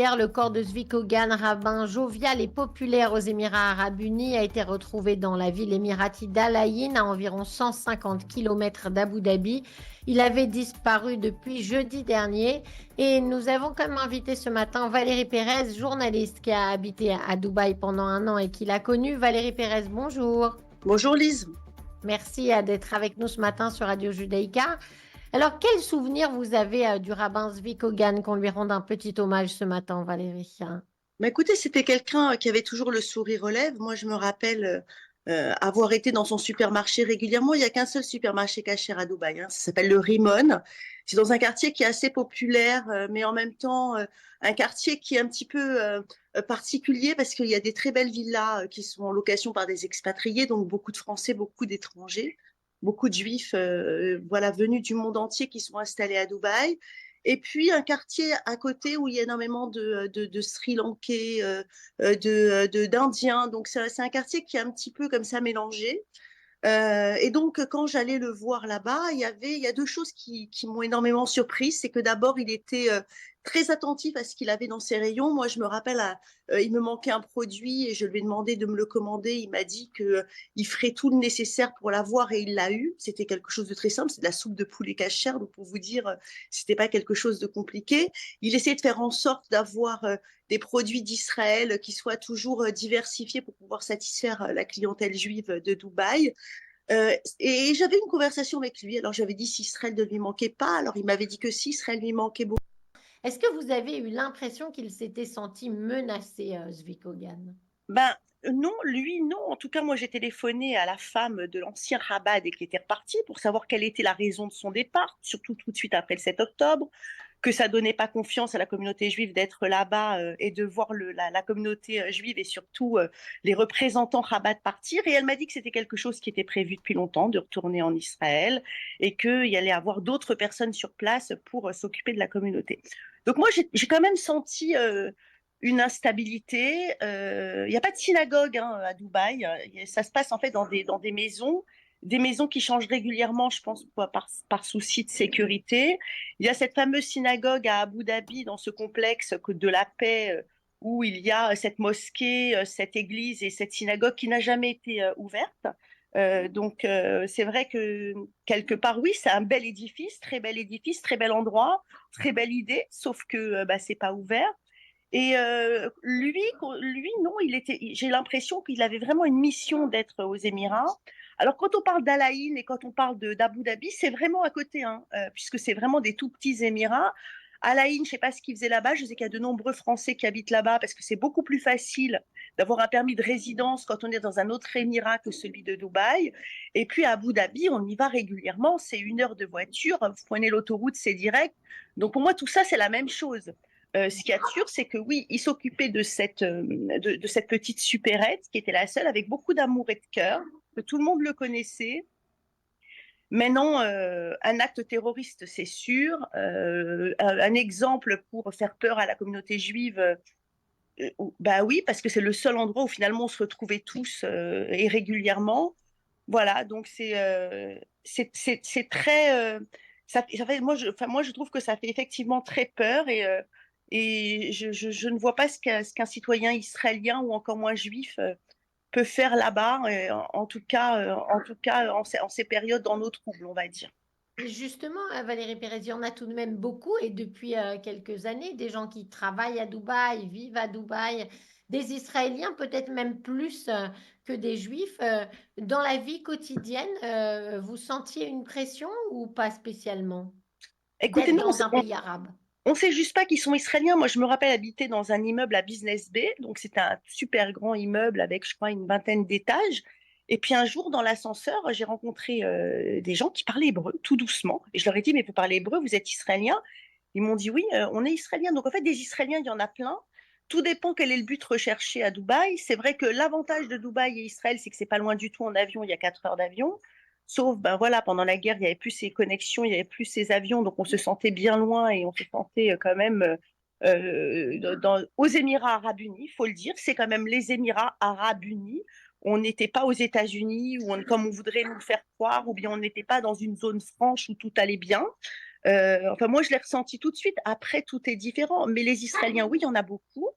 Hier, le corps de Zvik Hogan, rabbin jovial et populaire aux Émirats arabes unis, a été retrouvé dans la ville émirati d'Al Ain, à environ 150 km d'Abu Dhabi. Il avait disparu depuis jeudi dernier et nous avons comme invité ce matin Valérie Pérez, journaliste qui a habité à Dubaï pendant un an et qui l'a connu. Valérie Pérez, bonjour. Bonjour Lise. Merci d'être avec nous ce matin sur Radio Judaïka. Alors, quel souvenir vous avez du rabbin Zvik Hogan, qu'on lui rende un petit hommage ce matin, Valérie? Mais écoutez, c'était quelqu'un qui avait toujours le sourire aux lèvres. Moi, je me rappelle avoir été dans son supermarché régulièrement. Il n'y a qu'un seul supermarché cachère à Dubaï, hein. Ça s'appelle le Rimon. C'est dans un quartier qui est assez populaire, mais en même temps un quartier qui est un petit peu particulier parce qu'il y a des très belles villas qui sont en location par des expatriés, donc beaucoup de Français, beaucoup d'étrangers, beaucoup de Juifs, voilà, venus du monde entier qui sont installés à Dubaï. Et puis un quartier à côté où il y a énormément de Sri Lankais, d'Indiens. Donc c'est un quartier qui est un petit peu comme ça mélangé. Et donc, quand j'allais le voir là-bas, il y a deux choses qui m'ont énormément surprise. C'est que d'abord, il était très attentif à ce qu'il avait dans ses rayons. Moi, je me rappelle, il me manquait un produit et je lui ai demandé de me le commander. Il m'a dit que il ferait tout le nécessaire pour l'avoir et il l'a eu. C'était quelque chose de très simple. C'est de la soupe de poulet cachère. Donc, pour vous dire, c'était pas quelque chose de compliqué. Il essayait de faire en sorte d'avoir des produits d'Israël qui soient toujours diversifiés pour pouvoir satisfaire la clientèle juive de Dubaï. Et j'avais une conversation avec lui. Alors j'avais dit si Israël ne lui manquait pas. Alors il m'avait dit que si Israël lui manquait beaucoup. Est-ce que vous avez eu l'impression qu'il s'était senti menacé, Zvik Hogan? Ben non, lui non. En tout cas, moi j'ai téléphoné à la femme de l'ancien rabbin dès qu'il était reparti pour savoir quelle était la raison de son départ, surtout tout de suite après le 7 octobre, que ça donnait pas confiance à la communauté juive d'être là-bas et de voir la communauté juive et surtout les représentants rabbins de partir. Et elle m'a dit que c'était quelque chose qui était prévu depuis longtemps, de retourner en Israël et qu'il y allait avoir d'autres personnes sur place pour s'occuper de la communauté. Donc moi, j'ai quand même senti une instabilité. Il n'y a pas de synagogue hein, à Dubaï. Ça se passe en fait dans des maisons qui changent régulièrement, je pense, par souci de sécurité. Il y a cette fameuse synagogue à Abu Dhabi, dans ce complexe de la paix, où il y a cette mosquée, cette église et cette synagogue qui n'a jamais été ouverte. Donc c'est vrai que quelque part, oui, c'est un bel édifice, très bel endroit, très belle idée, sauf que bah, c'est pas ouvert. Et lui, non, j'ai l'impression qu'il avait vraiment une mission d'être aux Émirats. Alors, quand on parle d'Al Ain et quand on parle d'Abu Dhabi, c'est vraiment à côté, hein, puisque c'est vraiment des tout petits Émirats. Al Ain, je ne sais pas ce qu'il faisait là-bas. Je sais qu'il y a de nombreux Français qui habitent là-bas parce que c'est beaucoup plus facile d'avoir un permis de résidence quand on est dans un autre Émirat que celui de Dubaï. Et puis à Abu Dhabi, on y va régulièrement. C'est 1 heure de voiture. Vous prenez l'autoroute, c'est direct. Donc pour moi, tout ça, c'est la même chose. Ce qu'il y a de sûr, c'est que oui, il s'occupait de cette petite supérette qui était la seule, avec beaucoup d'amour et de cœur, que tout le monde le connaissait. Maintenant, un acte terroriste, c'est sûr. Un exemple pour faire peur à la communauté juive, bah oui, parce que c'est le seul endroit où finalement on se retrouvait tous et régulièrement. Voilà, donc c'est très ça fait moi je trouve que ça fait effectivement très peur et je ne vois pas ce qu'un citoyen israélien ou encore moins juif peut faire là-bas en tout cas en ces périodes dans nos troubles, on va dire. Justement, Valérie Pérez, il y en a tout de même beaucoup et depuis quelques années, des gens qui travaillent à Dubaï, vivent à Dubaï, des Israéliens peut-être même plus que des Juifs. Dans la vie quotidienne, vous sentiez une pression ou pas spécialement Écoutez, d'être non, dans un pays arabe? on sait juste pas qu'ils sont israéliens. Moi, je me rappelle habiter dans un immeuble à Business Bay. Donc, c'était un super grand immeuble avec, je crois, une vingtaine d'étages. Et puis, un jour, dans l'ascenseur, j'ai rencontré des gens qui parlaient hébreu, tout doucement. Et je leur ai dit, mais vous parlez hébreu, vous êtes israélien? Ils m'ont dit, oui, on est israélien. Donc, en fait, des Israéliens, il y en a plein. Tout dépend quel est le but recherché à Dubaï. C'est vrai que l'avantage de Dubaï et Israël, c'est que c'est pas loin du tout en avion. Il y a 4 heures d'avion. Sauf, ben voilà, pendant la guerre, il n'y avait plus ces connexions, il n'y avait plus ces avions, donc on se sentait bien loin et on se sentait quand même aux Émirats arabes unis, il faut le dire, c'est quand même les Émirats arabes unis. On n'était pas aux États-Unis comme on voudrait nous le faire croire, ou bien on n'était pas dans une zone franche où tout allait bien. Enfin, moi, je l'ai ressenti tout de suite. Après, tout est différent. Mais les Israéliens, oui, il y en a beaucoup.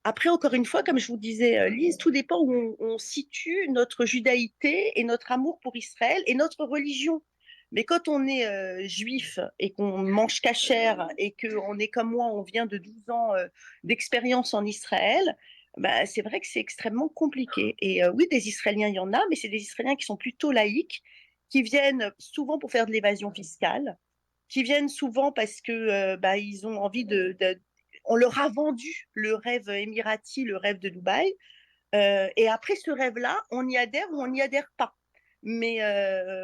Après, encore une fois, comme je vous disais, Lise, tout dépend où on situe notre judaïté et notre amour pour Israël et notre religion. Mais quand on est juif et qu'on mange cachère et qu'on est comme moi, on vient de 12 ans d'expérience en Israël, bah, c'est vrai que c'est extrêmement compliqué. Et oui, des Israéliens, il y en a, mais c'est des Israéliens qui sont plutôt laïcs, qui viennent souvent pour faire de l'évasion fiscale, qui viennent souvent parce que bah, ils ont envie on leur a vendu le rêve émirati, le rêve de Dubaï. Et après ce rêve-là, on y adhère ou on n'y adhère pas. Mais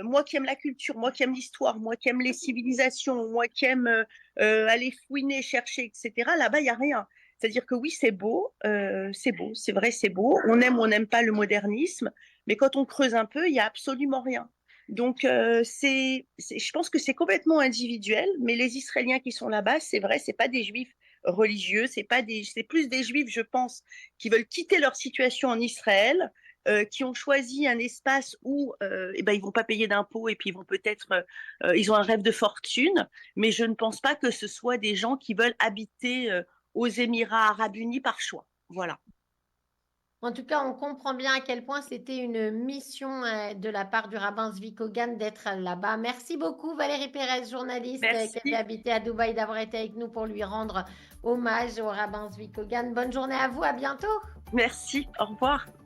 moi qui aime la culture, moi qui aime l'histoire, moi qui aime les civilisations, moi qui aime aller fouiner, chercher, etc., là-bas, il n'y a rien. C'est-à-dire que oui, c'est beau, c'est vrai, c'est beau. On aime ou on n'aime pas le modernisme, mais quand on creuse un peu, il n'y a absolument rien. Donc, je pense que c'est complètement individuel, mais les Israéliens qui sont là-bas, c'est vrai, c'est pas des juifs religieux, c'est plus des juifs, je pense, qui veulent quitter leur situation en Israël, qui ont choisi un espace où eh ben, ils vont pas payer d'impôts et puis ils vont peut-être, ils ont un rêve de fortune, mais je ne pense pas que ce soit des gens qui veulent habiter aux Émirats arabes unis par choix. Voilà. En tout cas, on comprend bien à quel point c'était une mission de la part du rabbin Zvi Kogan d'être là-bas. Merci beaucoup Valérie Pérez, journaliste qui avait Merci, habité à Dubaï, d'avoir été avec nous pour lui rendre hommage au rabbin Zvi Kogan. Bonne journée à vous, à bientôt. merci, au revoir.